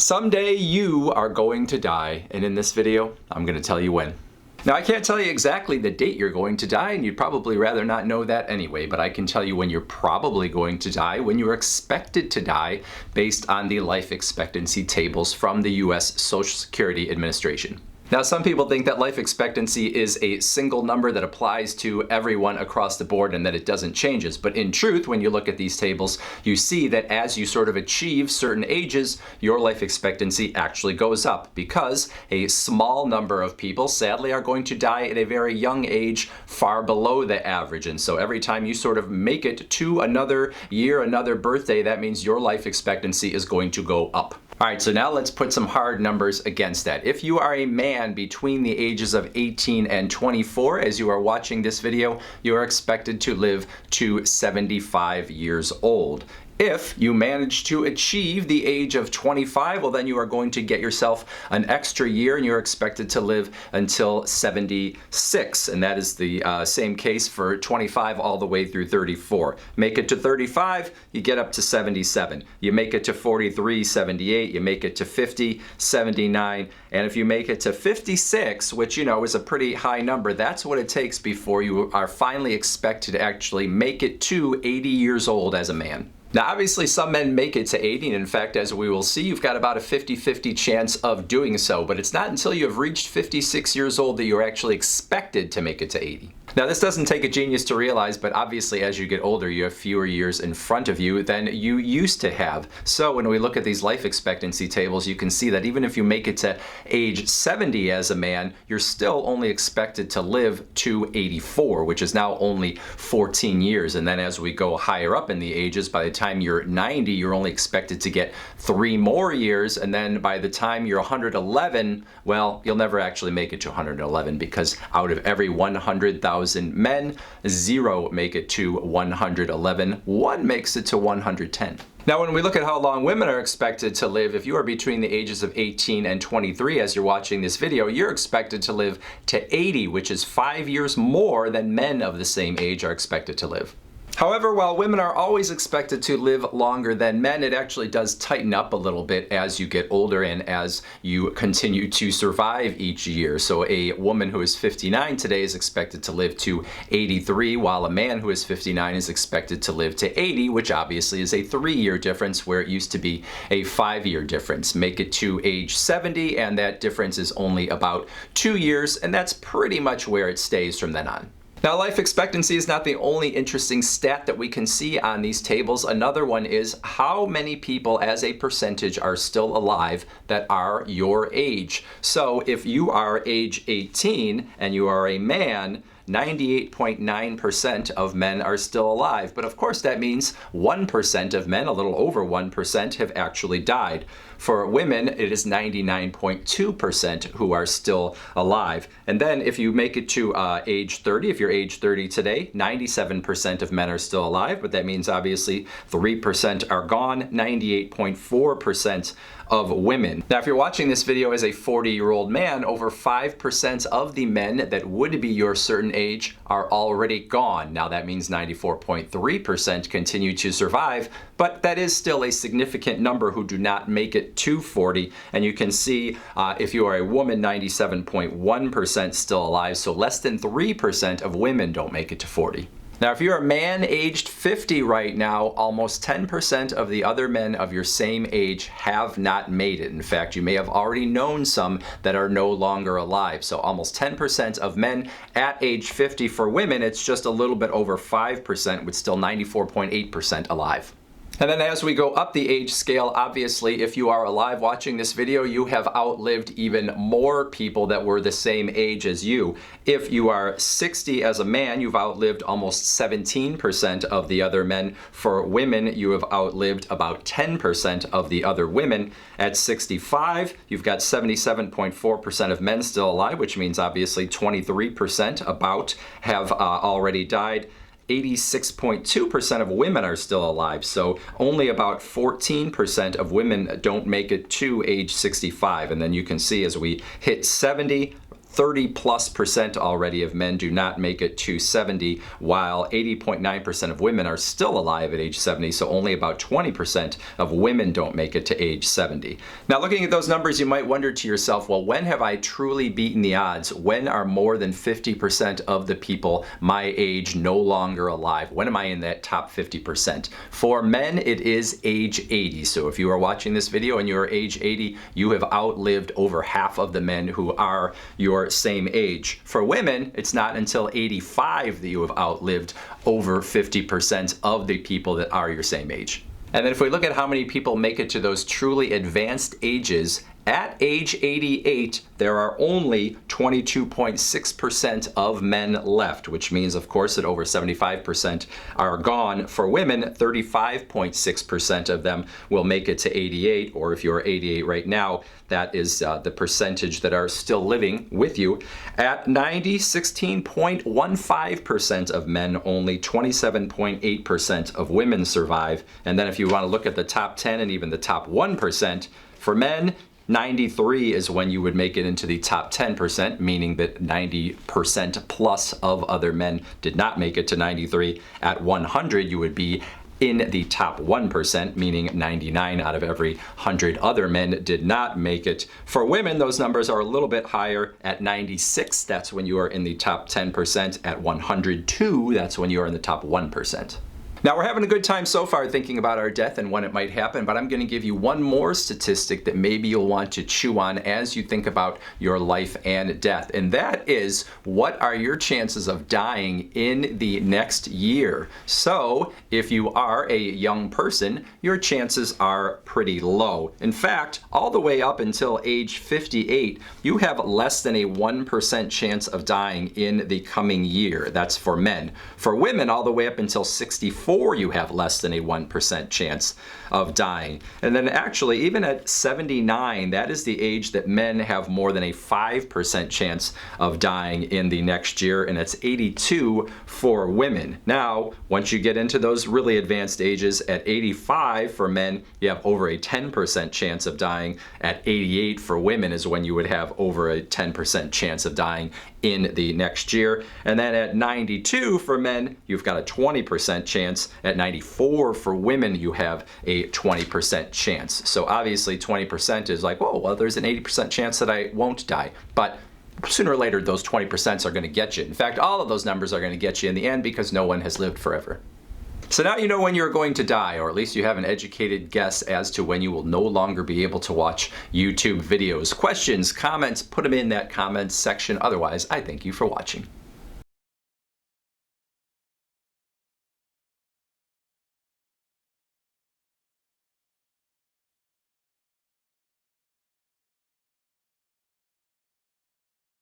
Someday you are going to die, and in this video, I'm going to tell you when. Now, I can't tell you exactly the date you're going to die, and you'd probably rather not know that anyway, but I can tell you when you're probably going to die, when you're expected to die, based on the life expectancy tables from the U.S. Social Security Administration. Now, some people think that life expectancy is a single number that applies to everyone across the board and that it doesn't change. But in truth, when you look at these tables, you see that as you sort of achieve certain ages, your life expectancy actually goes up because a small number of people, sadly, are going to die at a very young age, far below the average. And so every time you sort of make it to another year, another birthday, that means your life expectancy is going to go up. All right, so now let's put some hard numbers against that. If you are a man between the ages of 18 and 24, as you are watching this video, you are expected to live to 75 years old. If you manage to achieve the age of 25, well, then you are going to get yourself an extra year and you're expected to live until 76. And that is the same case for 25 all the way through 34. Make it to 35, you get up to 77. You make it to 43, 78. You make it to 50, 79. And if you make it to 56, which, you know, is a pretty high number, that's what it takes before you are finally expected to actually make it to 80 years old as a man. Now, obviously, some men make it to 80, and in fact, as we will see, you've got about a 50-50 chance of doing so, but it's not until you have reached 56 years old that you're actually expected to make it to 80. Now, this doesn't take a genius to realize, but obviously, as you get older, you have fewer years in front of you than you used to have. So when we look at these life expectancy tables, you can see that even if you make it to age 70 as a man, you're still only expected to live to 84, which is now only 14 years. And then as we go higher up in the ages, by the time you're 90, you're only expected to get 3 more years. And then by the time you're 111, well, you'll never actually make it to 111 because out of every 100,000 men, 0 make it to 111, 1 makes it to 110. Now, when we look at how long women are expected to live, if you are between the ages of 18 and 23 as you're watching this video, you're expected to live to 80, which is 5 years more than men of the same age are expected to live. However, while women are always expected to live longer than men, it actually does tighten up a little bit as you get older and as you continue to survive each year. So a woman who is 59 today is expected to live to 83, while a man who is 59 is expected to live to 80, which obviously is a 3-year difference where it used to be a 5-year difference. Make it to age 70, and that difference is only about 2 years, and that's pretty much where it stays from then on. Now, life expectancy is not the only interesting stat that we can see on these tables. Another one is how many people as a percentage are still alive that are your age. So if you are age 18 and you are a man, 98.9% of men are still alive. But of course, that means 1% of men, a little over 1%, have actually died. For women, it is 99.2% who are still alive. And then if you make it to age 30, if you're age 30 today, 97% of men are still alive, but that means obviously 3% are gone, 98.4% of women. Now, if you're watching this video as a 40-year-old man, over 5% of the men that would be your certain age are already gone. Now, that means 94.3% continue to survive, but that is still a significant number who do not make it to 40. And you can see if you are a woman, 97.1% still alive, so less than 3% of women don't make it to 40. Now, if you're a man aged 50 right now, almost 10% of the other men of your same age have not made it. In fact, you may have already known some that are no longer alive. So almost 10% of men at age 50. For women, it's just a little bit over 5%, with still 94.8% alive. And then as we go up the age scale, obviously, if you are alive watching this video, you have outlived even more people that were the same age as you. If you are 60 as a man, you've outlived almost 17% of the other men. For women, you have outlived about 10% of the other women. At 65, you've got 77.4% of men still alive, which means obviously 23% about have already died. 86.2% of women are still alive, so only about 14% of women don't make it to age 65. And then you can see as we hit 70, 30+% already of men do not make it to 70, while 80.9% of women are still alive at age 70, so only about 20% of women don't make it to age 70. Now, looking at those numbers, you might wonder to yourself, well, when have I truly beaten the odds? When are more than 50% of the people my age no longer alive? When am I in that top 50%? For men, it is age 80. So if you are watching this video and you're age 80, you have outlived over half of the men who are your same age. For women, it's not until 85 that you have outlived over 50% of the people that are your same age. And then if we look at how many people make it to those truly advanced ages, at age 88, there are only 22.6% of men left, which means, of course, that over 75% are gone. For women, 35.6% of them will make it to 88, or if you're 88 right now, that is the percentage that are still living with you. At 90, 16.15% of men, only 27.8% of women survive. And then if you want to look at the top 10 and even the top 1%, for men, 93 is when you would make it into the top 10%, meaning that 90% plus of other men did not make it to 93. At 100, you would be in the top 1%, meaning 99 out of every 100 other men did not make it. For women, those numbers are a little bit higher. At 96, that's when you are in the top 10%. At 102, that's when you are in the top 1%. Now, we're having a good time so far thinking about our death and when it might happen, but I'm going to give you one more statistic that maybe you'll want to chew on as you think about your life and death. And that is, what are your chances of dying in the next year? So, if you are a young person, your chances are pretty low. In fact, all the way up until age 58, you have less than a 1% chance of dying in the coming year. That's for men. For women, all the way up until 64, you have less than a 1% chance of dying. And then actually, even at 79, that is the age that men have more than a 5% chance of dying in the next year, and it's 82 for women. Now, once you get into those really advanced ages, at 85 for men, you have over a 10% chance of dying. At 88 for women is when you would have over a 10% chance of dying in the next year. And then at 92 for men, you've got a 20% chance. At 94 for women, you have a 20% chance. So obviously 20% is like, whoa, well, there's an 80% chance that I won't die. But sooner or later, those 20% are going to get you. In fact, all of those numbers are going to get you in the end because no one has lived forever. So now you know when you're going to die, or at least you have an educated guess as to when you will no longer be able to watch YouTube videos. Questions, comments, put them in that comments section. Otherwise, I thank you for watching.